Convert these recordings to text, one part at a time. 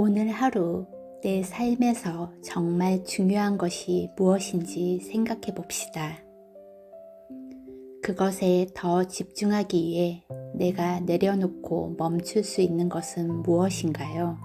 오늘 하루 내 삶에서 정말 중요한 것이 무엇인지 생각해 봅시다. 그것에 더 집중하기 위해 내가 내려놓고 멈출 수 있는 것은 무엇인가요?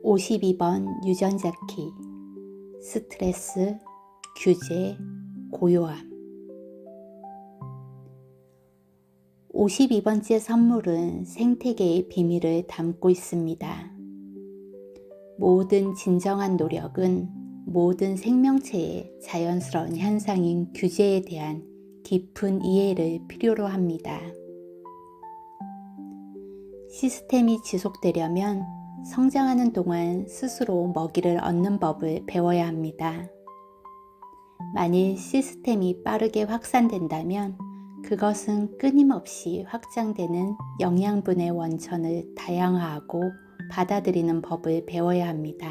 (52번) 유전자 키 스트레스, 규제, 고요함. 52번째 선물은 생태계의 비밀을 담고 있습니다. 모든 진정한 노력은 모든 생명체의 자연스러운 현상인 규제에 대한 깊은 이해를 필요로 합니다. 시스템이 지속되려면 성장하는 동안 스스로 먹이를 얻는 법을 배워야 합니다. 만일 시스템이 빠르게 확산된다면 그것은 끊임없이 확장되는 영양분의 원천을 다양화하고 받아들이는 법을 배워야 합니다.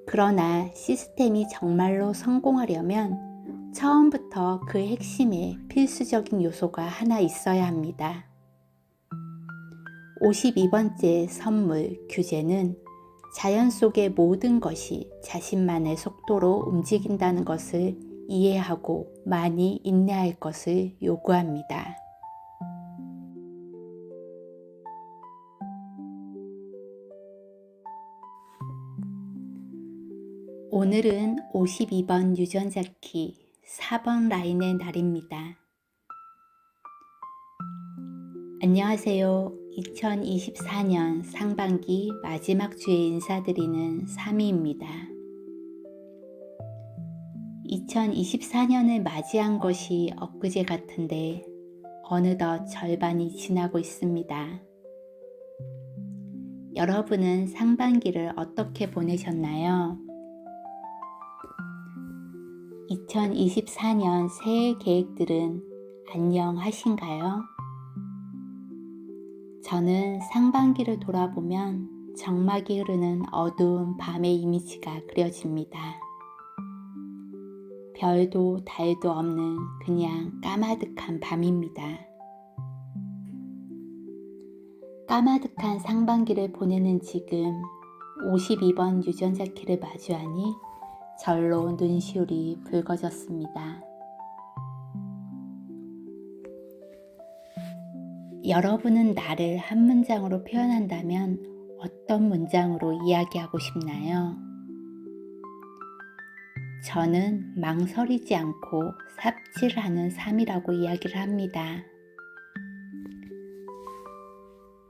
그러나 시스템이 정말로 성공하려면 처음부터 그 핵심에 필수적인 요소가 하나 있어야 합니다. 52번째 선물 규제는 자연 속의 모든 것이 자신만의 속도로 움직인다는 것을 이해하고 많이 인내할 것을 요구합니다. 오늘은 52번 유전자 키 4번 라인의 날입니다. 안녕하세요. 2024년 상반기 마지막 주에 인사드리는 사미입니다. 2024년을 맞이한 것이 엊그제 같은데 어느덧 절반이 지나고 있습니다. 여러분은 상반기를 어떻게 보내셨나요? 2024년 새해 계획들은 안녕하신가요? 저는 상반기를 돌아보면 적막이 흐르는 어두운 밤의 이미지가 그려집니다. 별도 달도 없는 그냥 까마득한 밤입니다. 까마득한 상반기를 보내는 지금 52번 유전자 키를 마주하니 절로 눈시울이 붉어졌습니다. 여러분은 나를 한 문장으로 표현한다면 어떤 문장으로 이야기하고 싶나요? 저는 망설이지 않고 삽질하는 삶이라고 이야기를 합니다.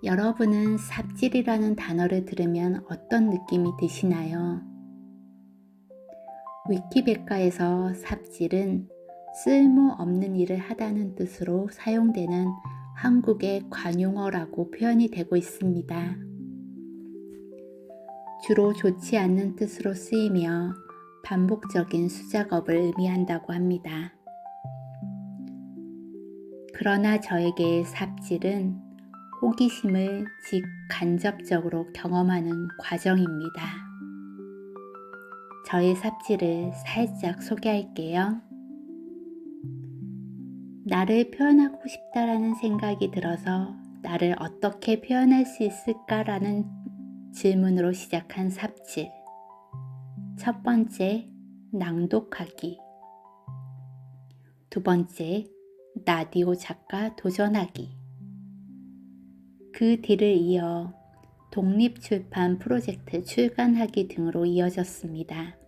여러분은 삽질이라는 단어를 들으면 어떤 느낌이 드시나요? 위키백과에서 삽질은 쓸모없는 일을 하다는 뜻으로 사용되는 한국의 관용어라고 표현이 되고 있습니다. 주로 좋지 않는 뜻으로 쓰이며 반복적인 수작업을 의미한다고 합니다. 그러나 저에게 삽질은 호기심을 직간접적으로 경험하는 과정입니다. 저의 삽질을 살짝 소개할게요. 나를 표현하고 싶다라는 생각이 들어서 나를 어떻게 표현할 수 있을까라는 질문으로 시작한 삽질. 첫 번째, 낭독하기. 두 번째, 라디오 작가 도전하기. 그 뒤를 이어 독립출판 프로젝트 출간하기 등으로 이어졌습니다.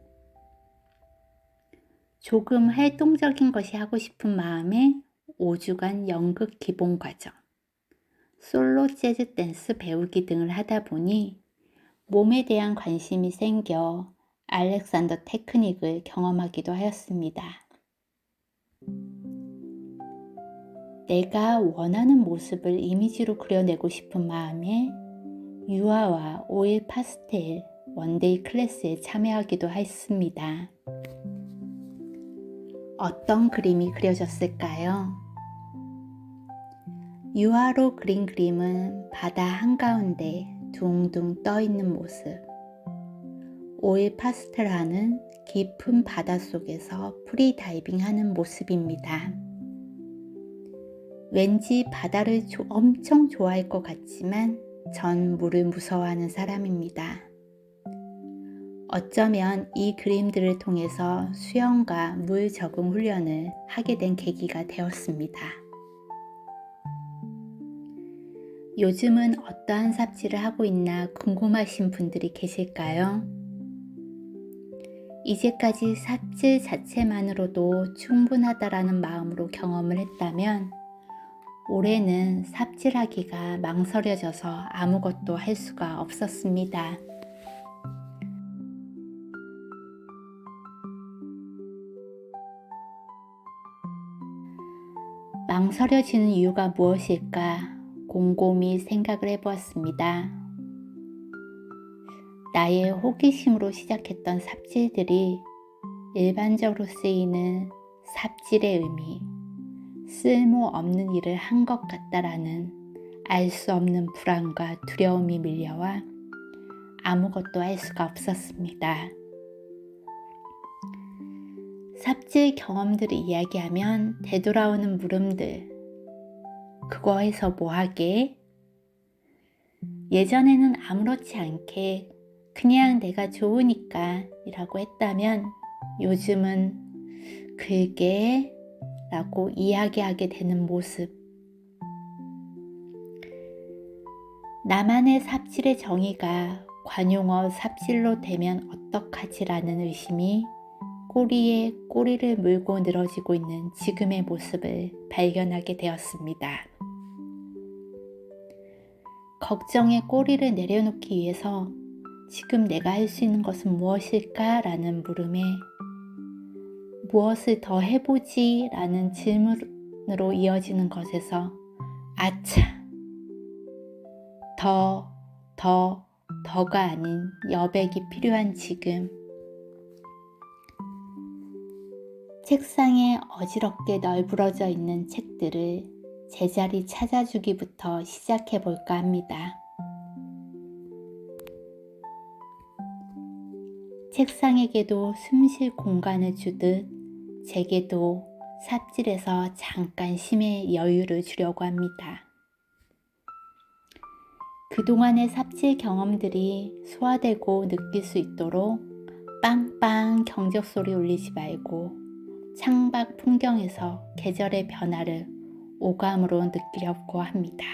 조금 활동적인 것이 하고 싶은 마음에 5주간 연극 기본 과정, 솔로 재즈 댄스 배우기 등을 하다 보니 몸에 대한 관심이 생겨 알렉산더 테크닉을 경험하기도 하였습니다. 내가 원하는 모습을 이미지로 그려내고 싶은 마음에 유화와 오일 파스텔 원데이 클래스에 참여하기도 했습니다. 어떤 그림이 그려졌을까요? 유화로 그린 그림은 바다 한가운데 둥둥 떠있는 모습, 오일 파스텔화는 깊은 바닷속에서 프리다이빙하는 모습입니다. 왠지 바다를 엄청 좋아할 것 같지만 전 물을 무서워하는 사람입니다. 어쩌면 이 그림들을 통해서 수영과 물 적응 훈련을 하게 된 계기가 되었습니다. 요즘은 어떠한 삽질을 하고 있나 궁금하신 분들이 계실까요? 이제까지 삽질 자체만으로도 충분하다라는 마음으로 경험을 했다면 올해는 삽질하기가 망설여져서 아무것도 할 수가 없었습니다. 망설여지는 이유가 무엇일까 곰곰이 생각을 해보았습니다. 나의 호기심으로 시작했던 삽질들이 일반적으로 쓰이는 삽질의 의미, 쓸모없는 일을 한 것 같다라는 알 수 없는 불안과 두려움이 밀려와 아무것도 할 수가 없었습니다. 삽질 경험들을 이야기하면 되돌아오는 물음들, 그거 해서 뭐하게? 예전에는 아무렇지 않게 그냥 내가 좋으니까 이라고 했다면 요즘은 그게 라고 이야기하게 되는 모습. 나만의 삽질의 정의가 관용어 삽질로 되면 어떡하지라는 의심이 꼬리에 꼬리를 물고 늘어지고 있는 지금의 모습을 발견하게 되었습니다. 걱정에 꼬리를 내려놓기 위해서 지금 내가 할 수 있는 것은 무엇일까? 라는 물음에 무엇을 더 해보지? 라는 질문으로 이어지는 것에서 아차! 더가 아닌 여백이 필요한 지금. 책상에 어지럽게 널브러져 있는 책들을 제자리 찾아주기부터 시작해 볼까 합니다. 책상에게도 숨쉴 공간을 주듯 제게도 삽질에서 잠깐 쉼의 여유를 주려고 합니다. 그동안의 삽질 경험들이 소화되고 느낄 수 있도록 빵빵 경적 소리 울리지 말고 창밖 풍경에서 계절의 변화를 오감으로 느끼려고 합니다.